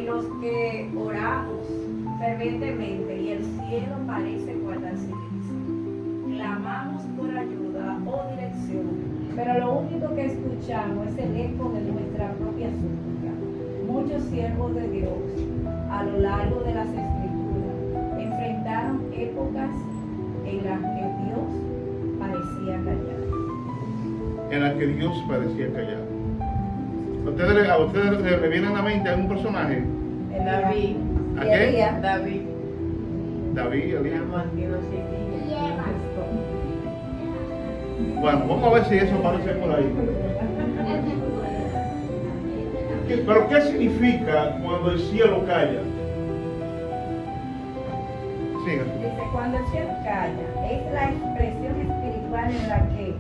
en los que oramos fervientemente y el cielo parece guardar silencio. Clamamos por ayuda o dirección, pero lo único que escuchamos es el eco de nuestra propia súplica. Muchos siervos de Dios a lo largo de las Escrituras enfrentaron épocas en las que Dios parecía callar. En la que Dios parecía callar. ¿A ustedes le viene a la mente algún personaje? David. ¿A qué? Elías. David. David, Elías. Bueno, vamos a ver si eso aparece por ahí. ¿Pero qué significa cuando el cielo calla? Siga. Dice, cuando el cielo calla, es la expresión espiritual en la que,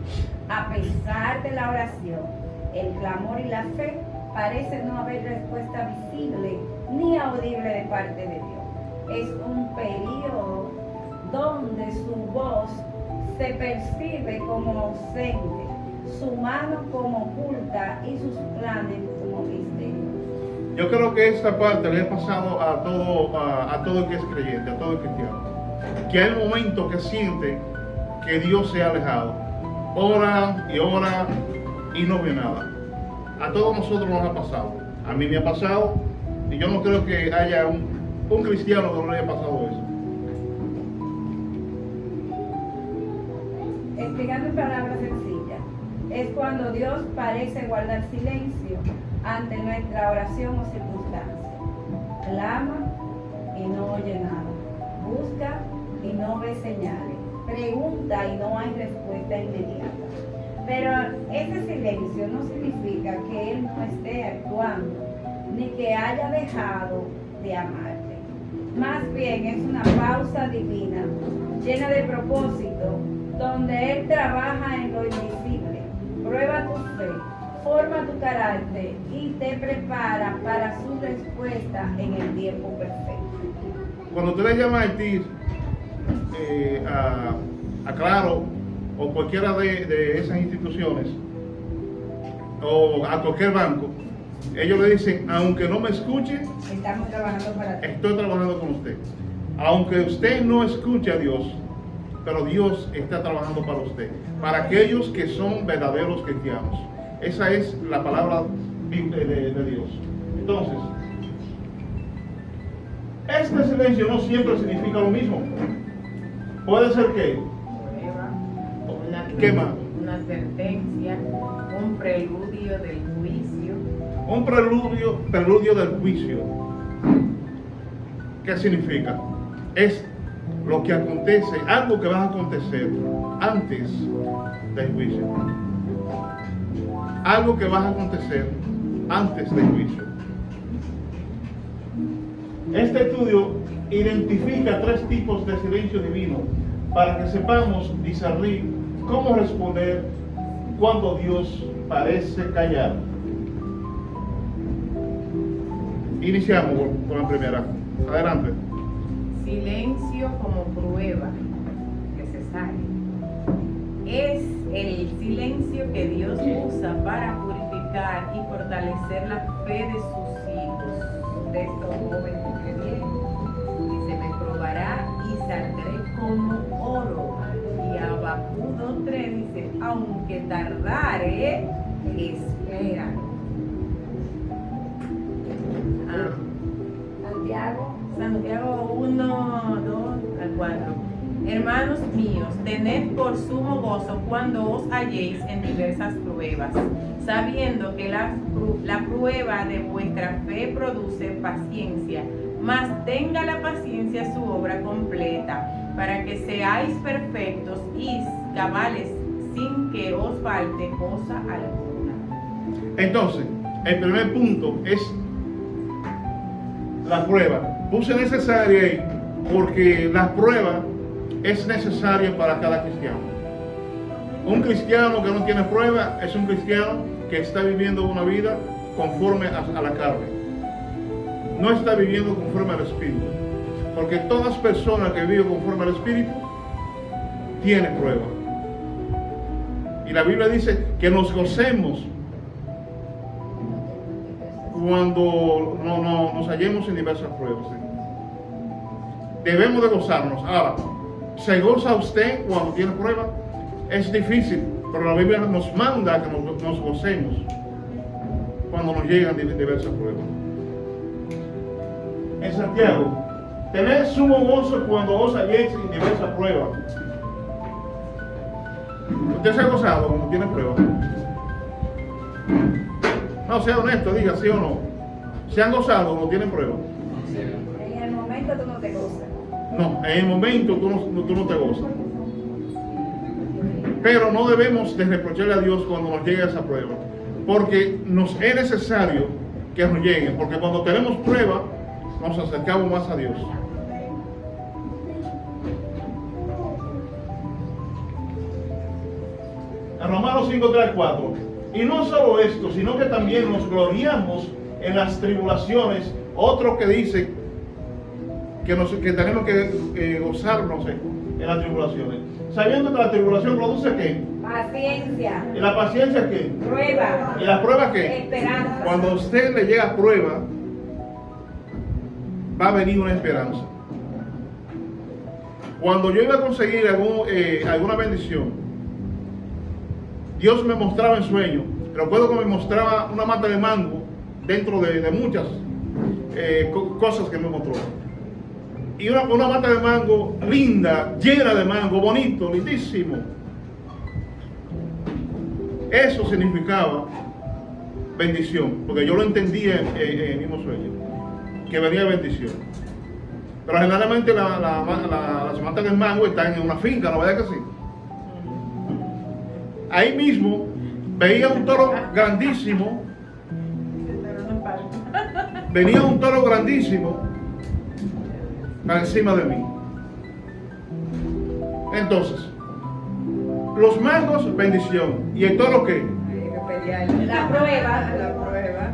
a pesar de la oración, el clamor y la fe, parece no haber respuesta visible ni audible de parte de Dios. Es un periodo donde su voz se percibe como ausente, su mano como oculta y sus planes como misteriosos. Yo creo que esta parte le ha pasado a todo el que es creyente, a todo el cristiano. Que hay momentos que siente que Dios se ha alejado. Ora y no ve nada. A todos nosotros nos ha pasado. A mí me ha pasado y yo no creo que haya un cristiano que no le haya pasado eso. Explicando en palabras sencillas, es cuando Dios parece guardar silencio ante nuestra oración o circunstancia. Clama y no oye nada. Busca y no ve señales. Pregunta y no hay respuesta inmediata. Pero ese silencio no significa que Él no esté actuando, ni que haya dejado de amarte. Más bien es una pausa divina, llena de propósito, donde Él trabaja en lo invisible, prueba tu fe, forma tu carácter y te prepara para su respuesta en el tiempo perfecto. Cuando tú le llamas a ti, a Claro o cualquiera de esas instituciones o a cualquier banco, ellos le dicen, aunque no me escuche, Estamos trabajando para ti. estoy trabajando con usted. Aunque usted no escuche a Dios, pero Dios está trabajando para usted, para aquellos que son verdaderos cristianos. Esa es la palabra de Dios. Entonces, este silencio no siempre significa lo mismo. Puede ser que, ¿qué más? Una sentencia, un preludio del juicio. Un preludio del juicio. ¿Qué significa? Es lo que acontece, algo que va a acontecer antes del juicio. Algo que va a acontecer antes del juicio. Este estudio identifica 3 tipos de silencio divino para que sepamos discernir cómo responder cuando Dios parece callar. Iniciamos con la primera. Adelante. Silencio como prueba necesaria. Es el silencio que Dios usa para purificar y fortalecer la fe de sus hijos, de estos jóvenes que vienen. Dice, me probará y saldré como oro. Y Habacuc 2:3 dice, aunque tardare, espera. Santiago 1, 2 al 4. Hermanos míos, tened por sumo gozo cuando os halléis en diversas pruebas, sabiendo que la prueba de vuestra fe produce paciencia, mas tenga la paciencia su obra completa, para que seáis perfectos y cabales sin que os falte cosa alguna. Entonces, el primer punto es la prueba. Puse necesaria ahí porque la prueba es necesaria para cada cristiano. Un cristiano que no tiene prueba es un cristiano que está viviendo una vida conforme a la carne. No está viviendo conforme al Espíritu. Porque todas personas que viven conforme al Espíritu tienen prueba. Y la Biblia dice que nos gocemos cuando nos hallemos en diversas pruebas. ¿Sí? Debemos de gozarnos. Ahora, ¿se goza usted cuando tiene pruebas? Es difícil, pero la Biblia nos manda que nos gocemos cuando nos llegan diversas pruebas. En Santiago, tened sumo gozo cuando os halléis en diversas pruebas. ¿Usted se ha gozado cuando tiene pruebas? No, sea honesto, diga sí o no. ¿Se han gozado cuando tienen pruebas? En el momento tú no te gozas. No, en el momento tú no te gozas. Pero no debemos de reprocharle a Dios cuando nos llegue esa prueba, porque nos es necesario que nos lleguen, porque cuando tenemos prueba nos acercamos más a Dios. En Romanos 5, 3, 4. Y no solo esto, sino que también nos gloriamos en las tribulaciones. Otro que dice que tenemos que gozarnos en las tribulaciones. Sabiendo que la tribulación produce ¿qué? Paciencia. ¿Y la paciencia qué? Prueba. ¿Y la prueba qué? Esperanza. Cuando a usted le llega prueba, va a venir una esperanza. Cuando yo iba a conseguir alguna bendición, Dios me mostraba en sueño. Recuerdo que me mostraba una mata de mango dentro de muchas cosas que me mostró. Y una mata de mango linda, llena de mango, bonito, lindísimo. Eso significaba bendición, porque yo lo entendía en el mismo sueño, que venía bendición. Pero generalmente las matas de mango están en una finca, ¿no verdad que sí? Ahí mismo veía un toro grandísimo. Venía un toro grandísimo encima de mí. Entonces, los mangos, bendición. ¿Y el toro qué? La prueba.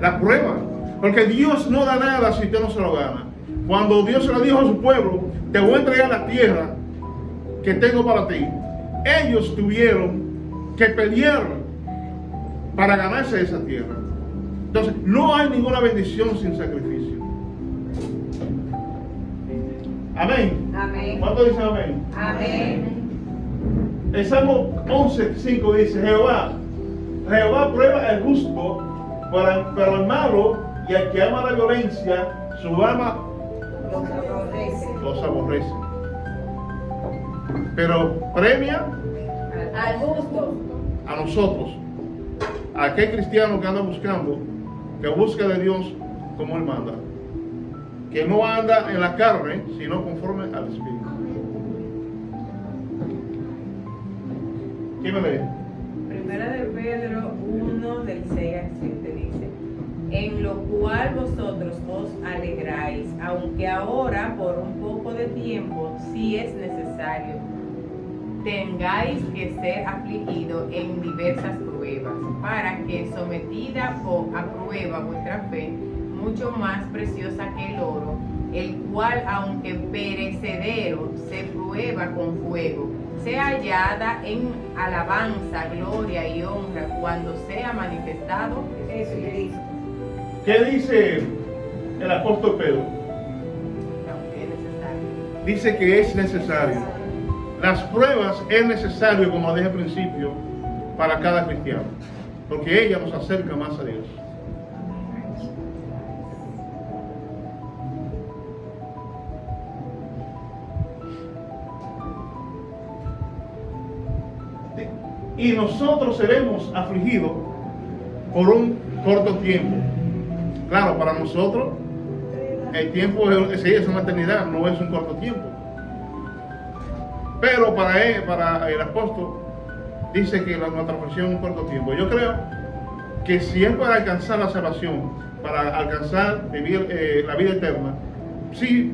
La prueba. Porque Dios no da nada si usted no se lo gana. Cuando Dios se lo dijo a su pueblo, te voy a entregar la tierra que tengo para ti. Ellos tuvieron que pelear para ganarse esa tierra. Entonces, no hay ninguna bendición sin sacrificio. Amén. Amén. ¿Cuánto dice amén? Amén. El Salmo 11:5 dice: Jehová prueba el justo, pero el malo y el que ama la violencia, su alma los aborrece. Pero premia Al gusto. a nosotros, a aquel cristiano que anda buscando, que busca de Dios como Él manda, que no anda en la carne, sino conforme al Espíritu. ¿Quién me lee? Primera de Pedro 1, del 6 al 7 dice: en lo cual vosotros os alegráis, aunque ahora por un poco de tiempo, si es necesario, tengáis que ser afligidos en diversas pruebas, para que sometida a prueba vuestra fe, mucho más preciosa que el oro, el cual aunque perecedero se prueba con fuego, sea hallada en alabanza, gloria y honra cuando sea manifestado Jesucristo. ¿Qué dice el apóstol Pedro? Aunque es necesario. Dice que es necesario. Las pruebas es necesario, como dije al principio, para cada cristiano, porque ella nos acerca más a Dios. Y nosotros seremos afligidos por un corto tiempo. Claro, para nosotros el tiempo es una eternidad, no es un corto tiempo. Pero para el apóstol dice que nuestra aflicción es un corto tiempo. Yo creo que si es para alcanzar la salvación, para alcanzar vivir la vida eterna, sí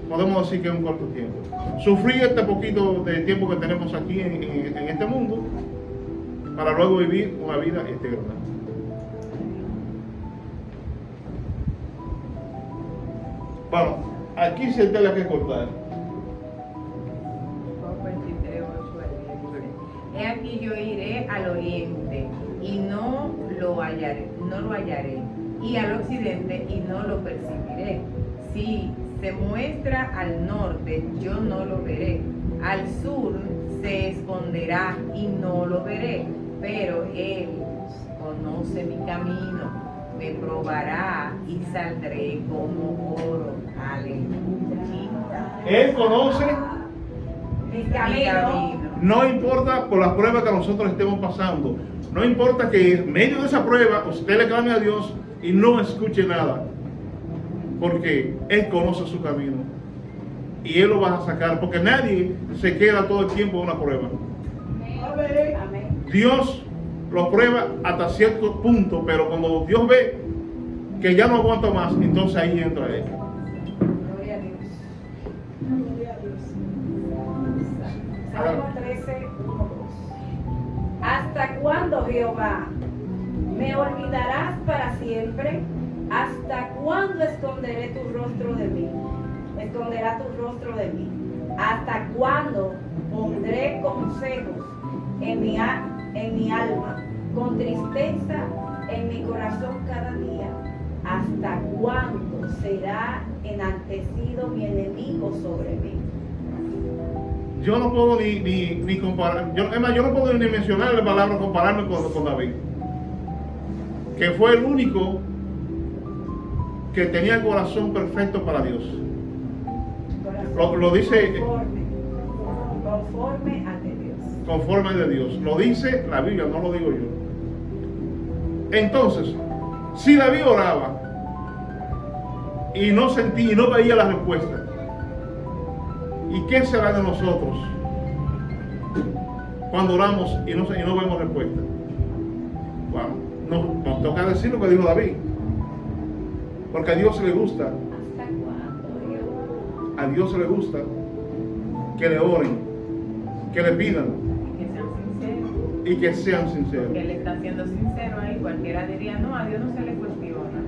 podemos decir que es un corto tiempo. Sufrir este poquito de tiempo que tenemos aquí en este mundo, para luego vivir una vida eterna. Bueno, aquí se tiene que cortar. 23, 8 al 10. He aquí yo iré al oriente y no lo hallaré, y al occidente y no lo percibiré. Si se muestra al norte, yo no lo veré. Al sur se esconderá y no lo veré. Pero Él conoce mi camino, me probará y saldré como oro. Aleluya. Él conoce, Mi Mi camino. camino. no importa por las pruebas que nosotros estemos pasando. No importa que en medio de esa prueba usted le clame a Dios y no escuche nada. Porque Él conoce su camino. Y Él lo va a sacar. Porque nadie se queda todo el tiempo en una prueba. Amén. Dios lo prueba hasta cierto punto, pero cuando Dios ve que ya no aguanta más, entonces ahí entra Él. Gloria a Dios. Salmo 13, 1, 2. ¿Hasta cuándo, Jehová? ¿Me olvidarás para siempre? ¿Hasta cuándo esconderé tu rostro de mí? Esconderá tu rostro de mí. ¿Hasta cuándo pondré consejos en mi alma, con tristeza en mi corazón cada día? ¿Hasta cuándo será enaltecido mi enemigo sobre mí? Yo no puedo ni comparar, yo no puedo ni mencionar la palabra compararme con David, que fue el único que tenía el corazón perfecto para Dios. Lo dice conforme ante Dios. conforme de Dios. Lo dice la Biblia, no lo digo yo. Entonces, si David oraba y no sentía y no veía la respuesta, ¿y qué será de nosotros cuando oramos y no vemos respuesta? Bueno, nos toca decir lo que dijo David, porque a Dios le gusta, ¿Hasta cuándo, Jehová? a Dios le gusta que le oren, que le pidan Que sean sinceros. y que sean sinceros. Que Él está siendo sincero ahí. Cualquiera diría, no, a Dios no se le cuestiona.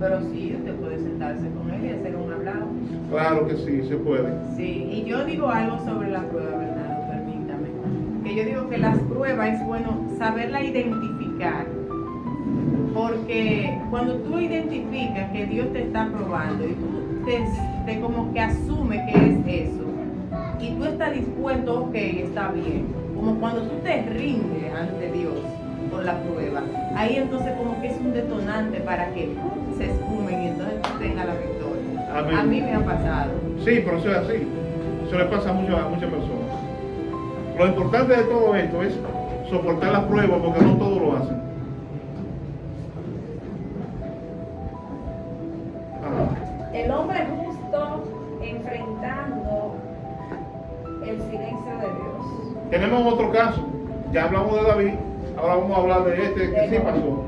Pero sí, usted puede sentarse con Él y hacer un hablado. Claro que sí, se puede. Sí, y yo digo algo sobre la prueba, ¿verdad? Permítame. Que yo digo que las pruebas es bueno saberla identificar. Porque cuando tú identificas que Dios te está probando y tú te como que asume que es eso, y tú estás dispuesto, ok, está bien. Como cuando tú te rindes ante Dios con la prueba, ahí entonces como que es un detonante para que se esfumen y entonces tú tengas la victoria. Amén. A mí me ha pasado. Sí, pero eso es así. Eso le pasa a muchas personas. Lo importante de todo esto es soportar las pruebas, porque no todos lo hacen. El hombre justo enfrentando el silencio de Dios. Tenemos otro caso. Ya hablamos de David, ahora vamos a hablar de este que sí pasó.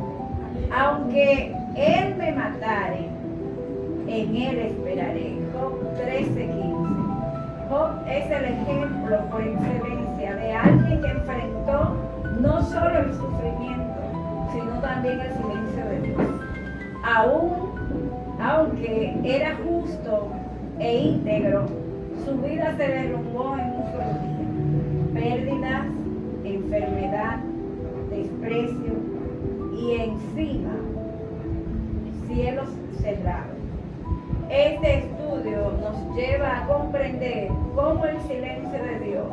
Aunque él me matare, en él esperaré. Job 13:15. Job es el ejemplo por excelencia de alguien que enfrentó no solo el sufrimiento, sino también el silencio de Dios. Aunque era justo e íntegro, su vida se derrumbó en un solo día. Pérdidas, enfermedad, desprecio y encima cielos cerrados. Este estudio nos lleva a comprender cómo el silencio de Dios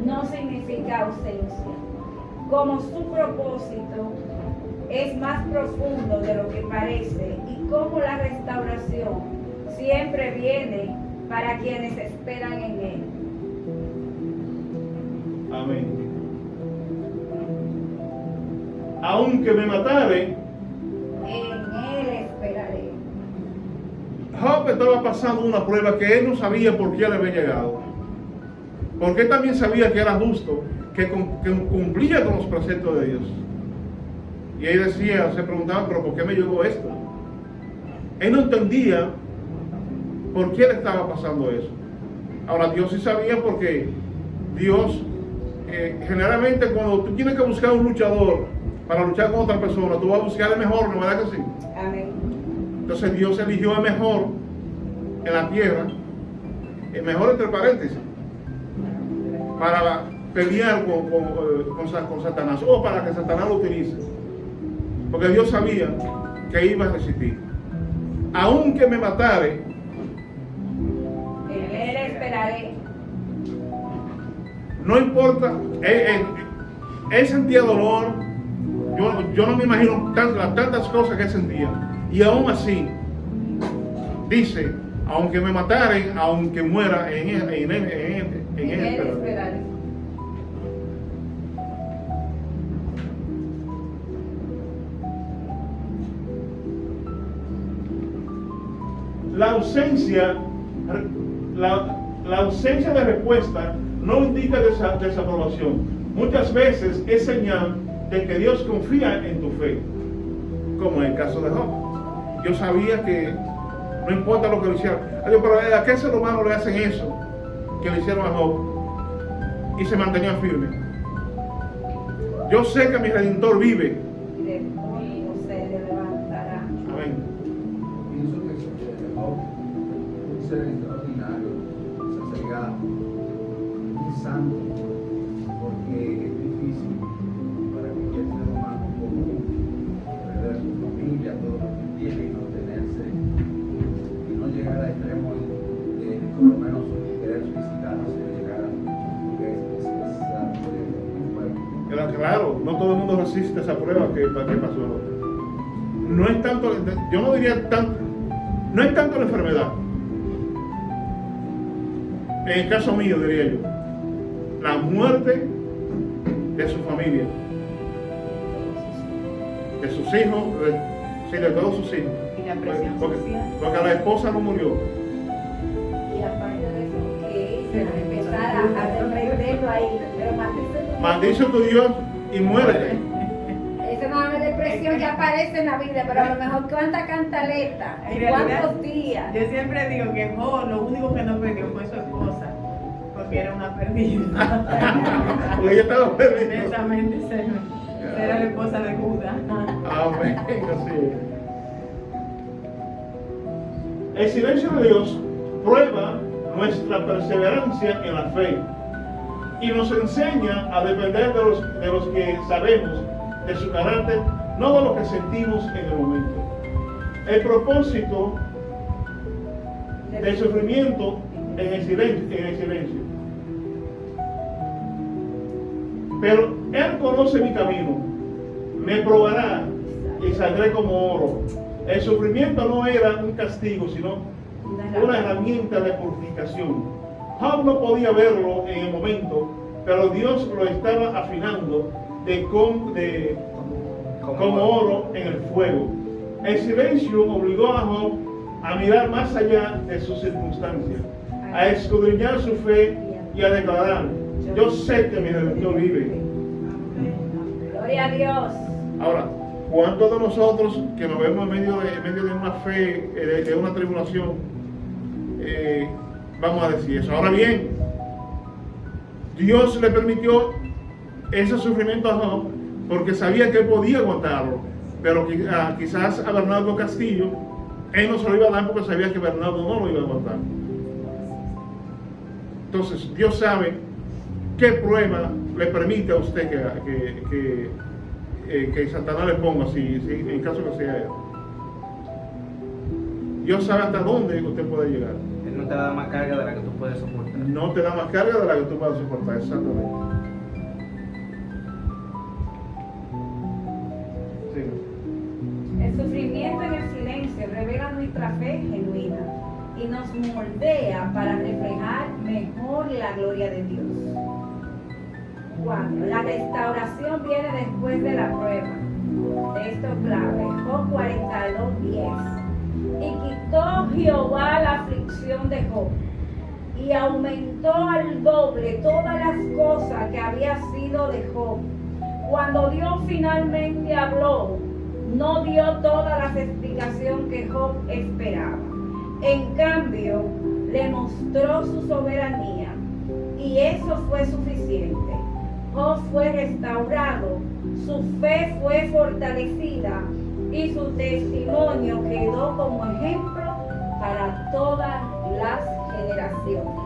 no significa ausencia, cómo su propósito es más profundo de lo que parece y cómo la restauración siempre viene para quienes esperan en Él. Amén. Aunque me matare, En Él esperaré. Job estaba pasando una prueba que él no sabía por qué le había llegado. Porque él también sabía que era justo, que cumplía con los preceptos de Dios. Y él decía, se preguntaba, pero ¿por qué me llegó esto? Él no entendía por qué le estaba pasando eso. Ahora, Dios sí sabía, porque Dios, generalmente cuando tú tienes que buscar un luchador para luchar con otra persona, tú vas a buscar el mejor, ¿no verdad que sí? Amén. Entonces Dios eligió el mejor en la tierra, el mejor entre paréntesis, para pelear con Satanás, o para que Satanás lo utilice. Porque Dios sabía que iba a resistir. Aunque me matare, En él esperaré. no importa, él sentía dolor. Yo no me imagino las tantas cosas que él sentía. Y aún así, dice, aunque me mataren, aunque muera, en él En él esperaré. esperaré. La ausencia de respuesta no indica desaprobación. Muchas veces es señal de que Dios confía en tu fe, como en el caso de Job. Yo sabía que no importa lo que le hicieran. Pero ¿a qué ser humano le hacen eso que le hicieron a Job? Y se mantenía firme. Yo sé que mi Redentor vive. Y de polvo se levantará. Amén. Pienso que Job, un ser extraordinario, sosegado, muy santo, porque es difícil para cualquier ser humano común perder su familia, todo lo que tiene y no tenerse, y no llegar al extremo de por lo menos querer suicidarse, llegar a porque es muy fuerte. Claro, no todo el mundo resiste esa prueba que pasó. No es tanto, yo no diría tanto, no es tanto la enfermedad. En el caso mío diría yo, la muerte de su familia, de sus hijos, de todos sus hijos. Y la presión social. Porque la esposa no murió. Y aparte de eso, que empezar a reprenderlo ahí. Pero Maldice tu Dios y muérete. Esa no es depresión que aparece en la vida, pero a lo mejor cuánta cantaleta, En en realidad, cuántos días. Yo siempre digo que Job lo único que no perdió fue su esposa, porque era una perdida. Porque ella estaba perdida. Inmensamente era la esposa de Judá. Amén, así es. El silencio de Dios prueba nuestra perseverancia en la fe y nos enseña a depender de los que sabemos de su carácter, no de lo que sentimos en el momento. El propósito del sufrimiento en el silencio. Pero Él conoce mi camino, me probará y saldré como oro. El sufrimiento no era un castigo, sino una herramienta de purificación. Job no podía verlo en el momento, pero Dios lo estaba afinando como oro en el fuego. El silencio obligó a Job a mirar más allá de sus circunstancias, a escudriñar su fe y a declarar: yo sé que mi Redentor vive. Gloria a Dios. Ahora, ¿cuántos de nosotros que nos vemos en medio de una fe, de una tribulación, vamos a decir eso? Ahora bien, Dios le permitió ese sufrimiento a Job porque sabía que él podía aguantarlo, pero quizás a Bernardo Castillo él no se lo iba a dar porque sabía que Bernardo no lo iba a aguantar. Entonces Dios sabe qué prueba le permite a usted que Satanás le ponga, si en caso que sea él. Dios sabe hasta dónde usted puede llegar. Él no te da más carga de la que tú puedes soportar. No te da más carga de la que tú puedas soportar, exactamente. Sí. El sufrimiento en el silencio revela nuestra fe genuina y nos moldea para reflejar mejor la gloria de Dios. 4. La restauración viene después de la prueba. Texto clave, Job 42:10. Y quitó Jehová la aflicción de Job, y aumentó al doble todas las cosas que había sido de Job. Cuando Dios finalmente habló, no dio todas las explicaciones que Job esperaba. En cambio, le mostró su soberanía, y eso fue suficiente. Job fue restaurado, su fe fue fortalecida, y su testimonio quedó como ejemplo para todas las generaciones.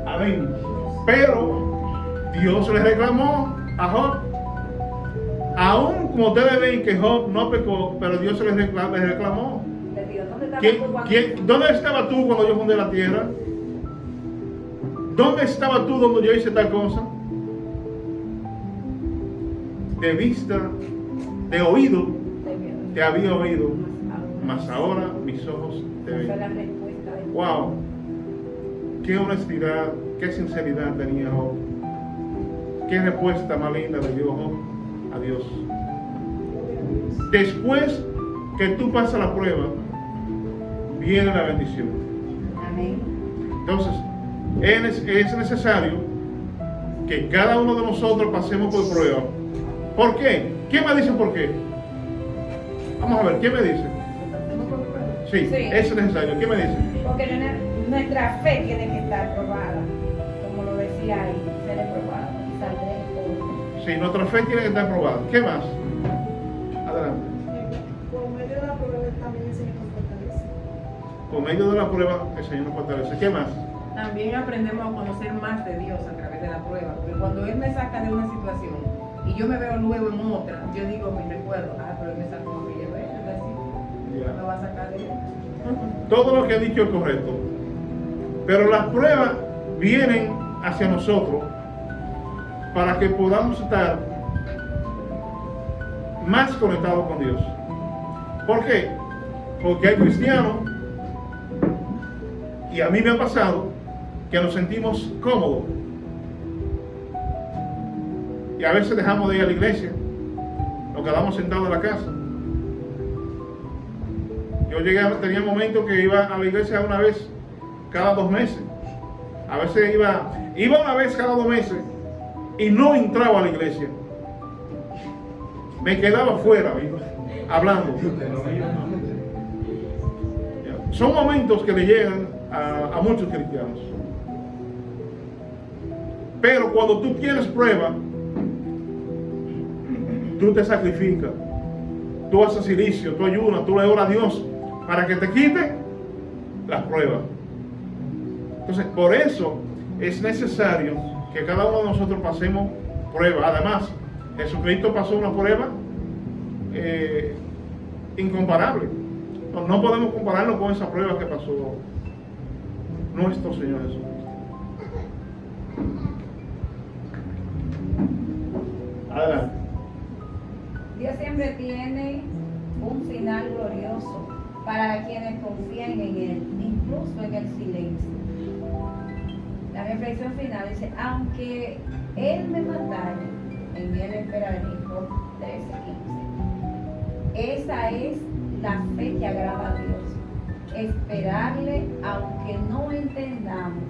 Amén. Pero Dios le reclamó a Job: Aún como ustedes ven que Job no pecó, pero Dios se les reclamó. Le digo, ¿dónde estabas tú cuando- ¿Dónde estabas tú cuando yo fundé la tierra? ¿Dónde estabas tú cuando yo hice tal cosa? De vista, de oído, te había oído, mas ahora mis ojos te Esa es ven. la respuesta de Wow, qué honestidad, qué sinceridad tenía Job. Qué respuesta más linda le dio Job a Dios. Después que tú pasas la prueba, viene la bendición. Amén. Entonces, es necesario que cada uno de nosotros pasemos por prueba. ¿Por qué? ¿Quién me dice por qué? Vamos a ver, ¿quién me dice? Sí, Sí. es necesario. ¿Quién me dice? Porque nuestra fe tiene que estar probada. Como lo decía ahí, seré probada y saldré por. Sí, nuestra fe tiene que estar probada. ¿Qué más? Adelante. Por medio de la prueba también el Señor nos fortalece. Por medio de la prueba, el Señor nos fortalece. ¿Qué más? También aprendemos a conocer más de Dios a través de la prueba, porque cuando Él me saca de una situación y yo me veo luego en otra, yo digo, me recuerdo, pero Él me sacó aquella vez, es así, Ya. me va a sacar de él. Todo lo que he dicho es correcto. Pero las pruebas vienen hacia nosotros para que podamos estar más conectados con Dios. ¿Por qué? Porque hay cristianos, y a mí me ha pasado, que nos sentimos cómodos. Y a veces dejamos de ir a la iglesia, nos quedamos sentados en la casa. Yo tenía momentos que iba a la iglesia una vez cada 2 meses. A veces iba una vez cada 2 meses y no entraba a la iglesia. Me quedaba fuera, hablando. Son momentos que le llegan a muchos cristianos. Pero cuando tú tienes prueba, tú te sacrificas, tú haces silicio, tú ayunas, tú le oras a Dios para que te quite las pruebas. Entonces, por eso es necesario que cada uno de nosotros pasemos pruebas. Además, Jesucristo pasó una prueba incomparable. No podemos compararlo con esa prueba que pasó nuestro Señor Jesucristo. Adelante. Dios siempre tiene un final glorioso para quienes confían en Él, incluso en el silencio. La reflexión final dice, aunque Él me matare, en Él esperaré, Job 13:15. Esa es la fe que agrada a Dios. Esperarle aunque no entendamos,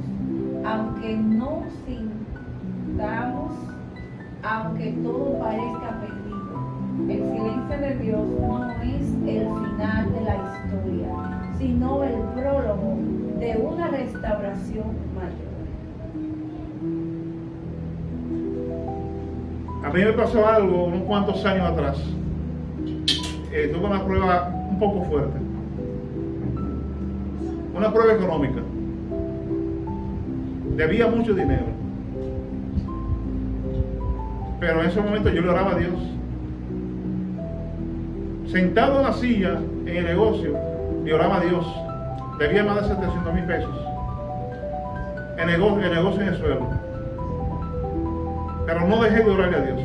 aunque no sintamos, aunque todo parezca perdido. El silencio de Dios no es el final de la historia, sino el prólogo de una restauración mayor. A mí me pasó algo unos cuantos años atrás. Tuve una prueba un poco fuerte. Una prueba económica. Debía mucho dinero. Pero en ese momento yo le oraba a Dios. Sentado en la silla, en el negocio, le oraba a Dios. Debía más de 700,000 pesos. El negocio en el suelo. Pero no dejé de orarle a Dios.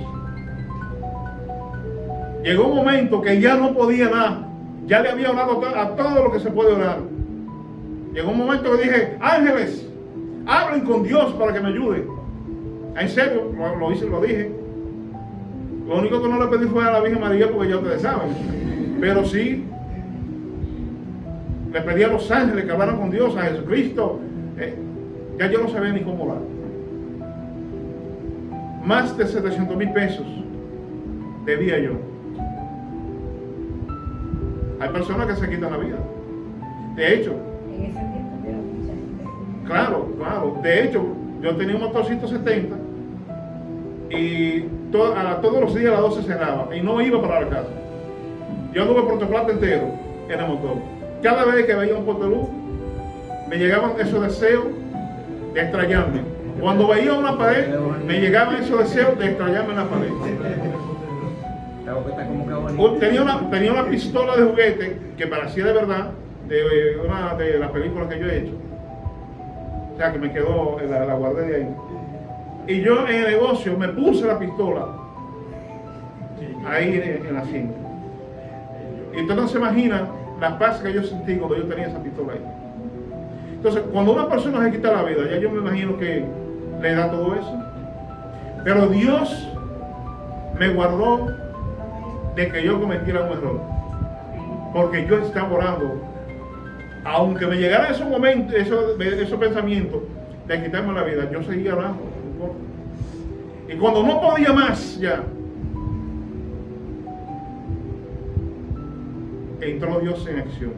Llegó un momento que ya no podía nada. Ya le había orado a todo lo que se puede orar. Llegó un momento que dije, ángeles, hablen con Dios para que me ayude. En serio, lo hice, lo dije. Lo único que no le pedí fue a la Virgen María, porque ya ustedes saben. Pero sí, le pedí a los ángeles que hablaran con Dios, a Jesucristo. Ya yo no sabía ni cómo orar. Más de 700,000 pesos debía yo. Hay personas que se quitan la vida. De hecho, En ese tiempo hubo mucha gente. claro. De hecho, yo tenía un motor 170 y todos los días a las 12 cerraba y no iba para la casa. Yo anduve Puerto Plata entero en el motor. Cada vez que veía un poste de luz, me llegaban esos deseos de extrañarme. Cuando veía una pared, me llegaban esos deseos de extrañarme en la pared. Está como que bonito. Tenía una pistola de juguete que parecía de verdad, de una de las películas que yo he hecho. O sea, que me quedó, la guardé de ahí. Y yo en el negocio me puse la pistola ahí en la cinta. Y usted no se imagina la paz que yo sentí cuando yo tenía esa pistola ahí. Entonces, cuando una persona se quita la vida, ya yo me imagino que le da todo eso. Pero Dios me guardó de que yo cometiera un error. Porque yo estaba orando. Aunque me llegaran esos momentos, esos pensamientos de quitarme la vida, yo seguía orando. Y cuando no podía más ya, entró Dios en acción.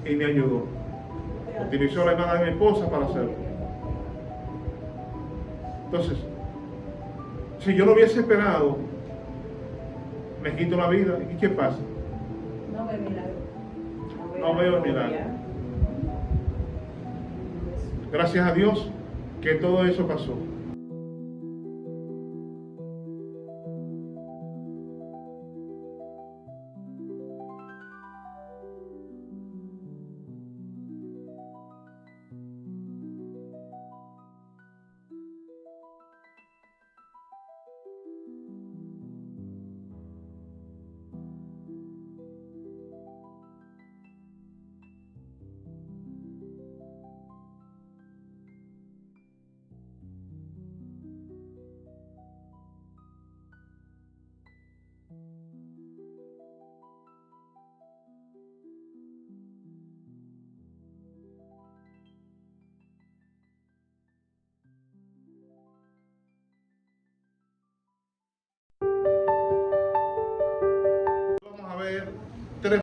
Y me ayudó. Utilizó la hermana de mi esposa para hacerlo. Entonces, si yo lo hubiese esperado, me quito la vida. ¿Y qué pasa? No ve milagro. No veo el milagro. Gracias a Dios que todo eso pasó.